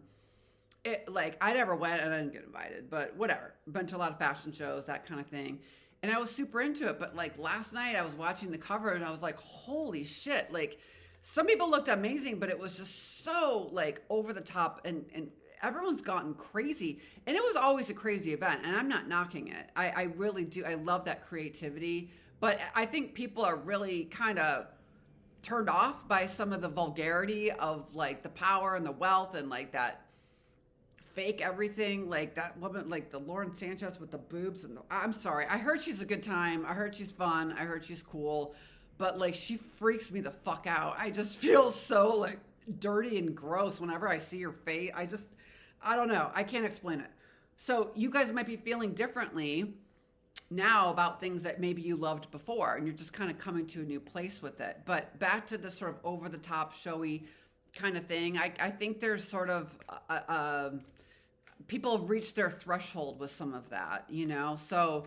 it like I never went and I didn't get invited, but whatever. Been to a lot of fashion shows, that kind of thing. And I was super into it. But like last night I was watching the cover and I was like, holy shit. Like some people looked amazing, but it was just so like over the top, and everyone's gotten crazy. And it was always a crazy event, and I'm not knocking it. I really do. I love that creativity. But I think people are really kind of turned off by some of the vulgarity of like the power and the wealth and like that fake everything, like that woman, like the Lauren Sanchez with the boobs. And I'm sorry. I heard she's a good time. I heard she's fun. I heard she's cool. But like she freaks me the fuck out. I just feel so like dirty and gross whenever I see her face. I don't know. I can't explain it. So you guys might be feeling differently now about things that maybe you loved before, and you're just kind of coming to a new place with it. But back to the sort of over the top showy kind of thing, I think there's sort of people have reached their threshold with some of that, you know. So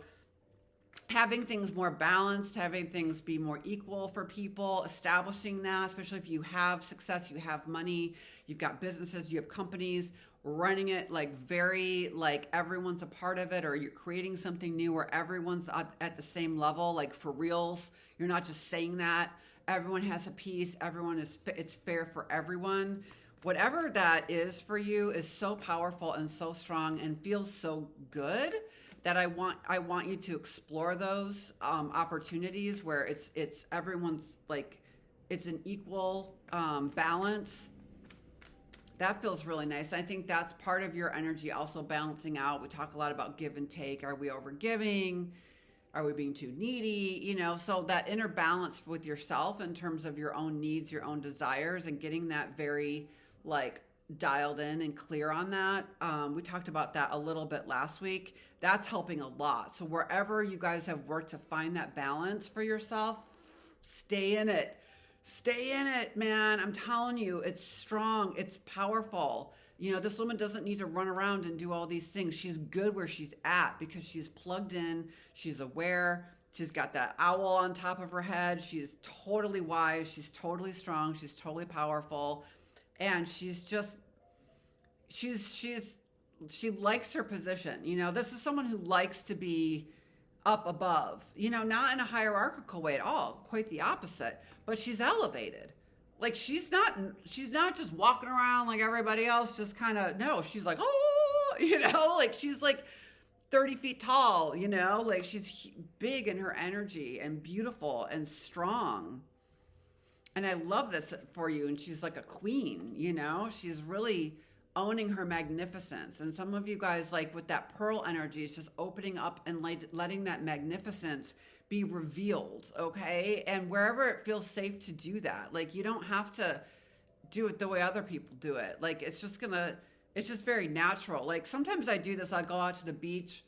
having things more balanced, having things be more equal for people, establishing that, especially if you have success, you have money, you've got businesses, you have companies, running it like very like everyone's a part of it, or you're creating something new where everyone's at the same level, like for reals. You're not just saying that. Everyone has a piece. It's fair for everyone. Whatever that is for you is so powerful and so strong and feels so good that I want you to explore those opportunities where it's everyone's like it's an equal balance. That feels really nice. I think that's part of your energy also balancing out. We talk a lot about give and take. Are we over giving? Are we being too needy? You know, so that inner balance with yourself in terms of your own needs, your own desires, and getting that very like dialed in and clear on that. We talked about that a little bit last week. That's helping a lot. So wherever you guys have worked to find that balance for yourself, stay in it. Stay in it, man. I'm telling you, it's strong, it's powerful. This woman doesn't need to run around and do all these things. She's good where she's at because she's plugged in, she's aware, she's got that owl on top of her head. She's totally wise, she's totally strong, she's totally powerful. And she likes her position. This is someone who likes to be up above, not in a hierarchical way at all, quite the opposite, but she's elevated. Like she's not just walking around like everybody else, just kind of, no, she's like, oh, like she's like 30 feet tall, like she's big in her energy and beautiful and strong. And I love this for you. And she's like a queen, she's really owning her magnificence. And some of you guys, like with that pearl energy, is just opening up and letting that magnificence be revealed, okay? And wherever it feels safe to do that, like you don't have to do it the way other people do it. Like it's just very natural. Like sometimes I do this, I'll go out to the beach,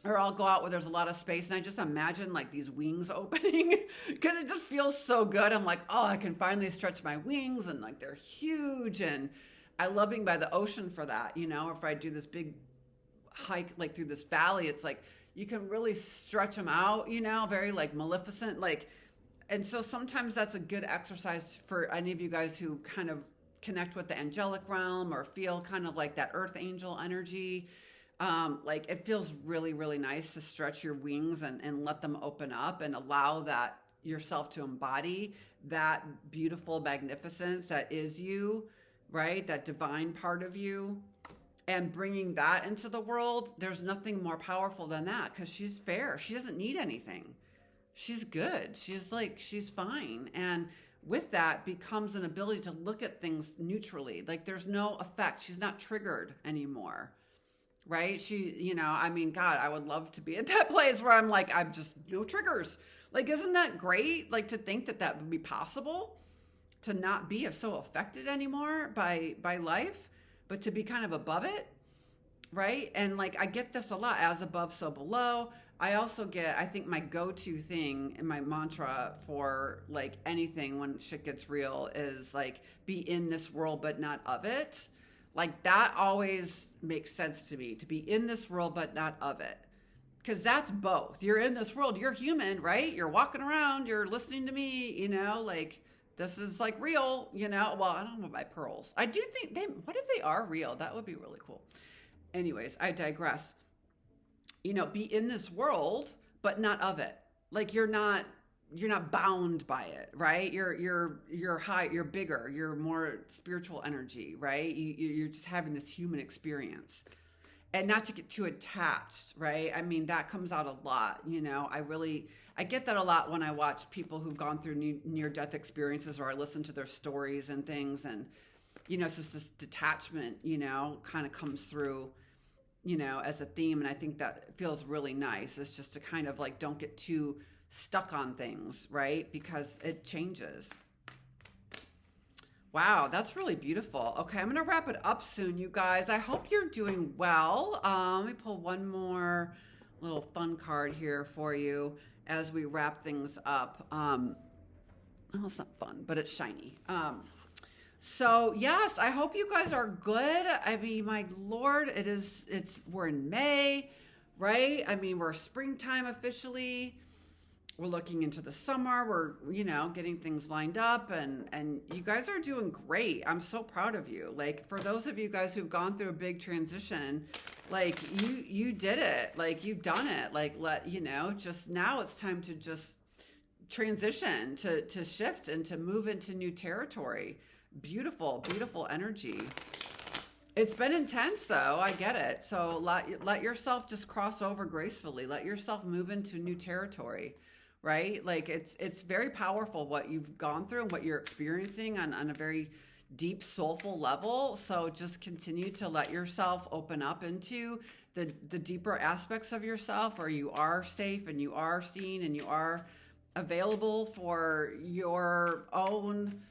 or I'll go out where there's a lot of space and I just imagine like these wings opening because it just feels so good. I'm like, oh, I can finally stretch my wings, and like they're huge. And I love being by the ocean for that. If I do this big hike like through this valley, it's like you can really stretch them out, very like Maleficent. Like, and so sometimes that's a good exercise for any of you guys who kind of connect with the angelic realm or feel kind of like that earth angel energy. Like it feels really, really nice to stretch your wings and let them open up and allow that yourself to embody that beautiful magnificence that is you, right? That divine part of you, and bringing that into the world. There's nothing more powerful than that, because she's fair. She doesn't need anything. She's good. She's fine. And with that becomes an ability to look at things neutrally. Like there's no effect. She's not triggered anymore. Right? God, I would love to be at that place where I'm like, I'm just no triggers. Like, isn't that great? Like to think that would be possible, to not be so affected anymore by life, but to be kind of above it. Right? And like, I get this a lot, as above, so below. I also get, I think my go-to thing and my mantra for like anything when shit gets real is like, be in this world, but not of it. Like that always makes sense to me, to be in this world, but not of it. Because that's both. You're in this world, you're human, right? You're walking around, you're listening to me, like this is like real, Well, I don't know about my pearls. I do think what if they are real? That would be really cool. Anyways, I digress. Be in this world, but not of it. Like you're not bound by it, right? You're high, you're bigger, you're more spiritual energy, right? You're just having this human experience, and not to get too attached, right? I mean, that comes out a lot, I get that a lot when I watch people who've gone through near-death experiences, or I listen to their stories and things, and it's just this detachment, kind of comes through, as a theme. And I think that feels really nice. It's just to kind of like, don't get too stuck on things, right? Because it changes. Wow, that's really beautiful. Okay, I'm gonna wrap it up soon, you guys. I hope you're doing well. Let me pull one more little fun card here for you as we wrap things up. Well, it's not fun, but it's shiny. So yes, I hope you guys are good. I mean, my Lord, we're in May, right? I mean, we're springtime officially. We're looking into the summer. We're, getting things lined up, and you guys are doing great. I'm so proud of you. Like, for those of you guys who've gone through a big transition, like you did it, like you've done it. Like, just now it's time to just transition, to shift and to move into new territory. Beautiful, beautiful energy. It's been intense though, I get it. So let yourself just cross over gracefully. Let yourself move into new territory, right? Like it's very powerful what you've gone through and what you're experiencing on a very deep, soulful level. So just continue to let yourself open up into the deeper aspects of yourself, where you are safe and you are seen and you are available for your own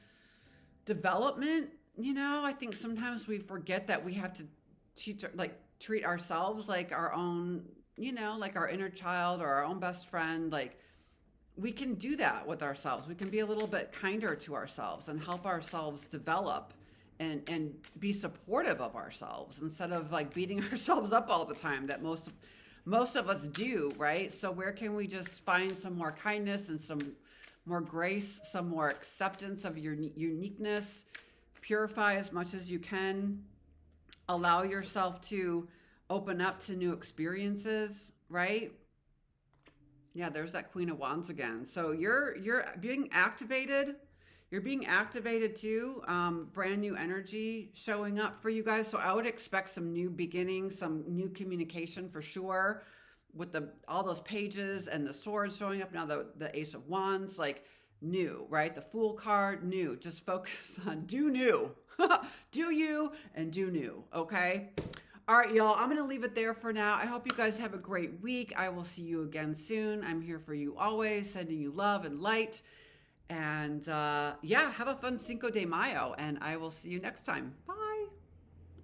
development. I think sometimes we forget that we have to treat ourselves like our own, like our inner child or our own best friend. Like, we can do that with ourselves. We can be a little bit kinder to ourselves and help ourselves develop and be supportive of ourselves instead of like beating ourselves up all the time that most of us do, right? So where can we just find some more kindness and some more grace, some more acceptance of your uniqueness? Purify as much as you can. Allow yourself to open up to new experiences, right? Yeah, there's that Queen of Wands again. So you're being activated. You're being activated too. Brand new energy showing up for you guys. So I would expect some new beginnings, some new communication for sure. With all those pages and the swords showing up now, the Ace of Wands, like new, right? The Fool card, new. Just focus on do new, do you, and do new. Okay. All right, y'all, I'm going to leave it there for now. I hope you guys have a great week. I will see you again soon. I'm here for you always, sending you love and light. And yeah, have a fun Cinco de Mayo, and I will see you next time. Bye.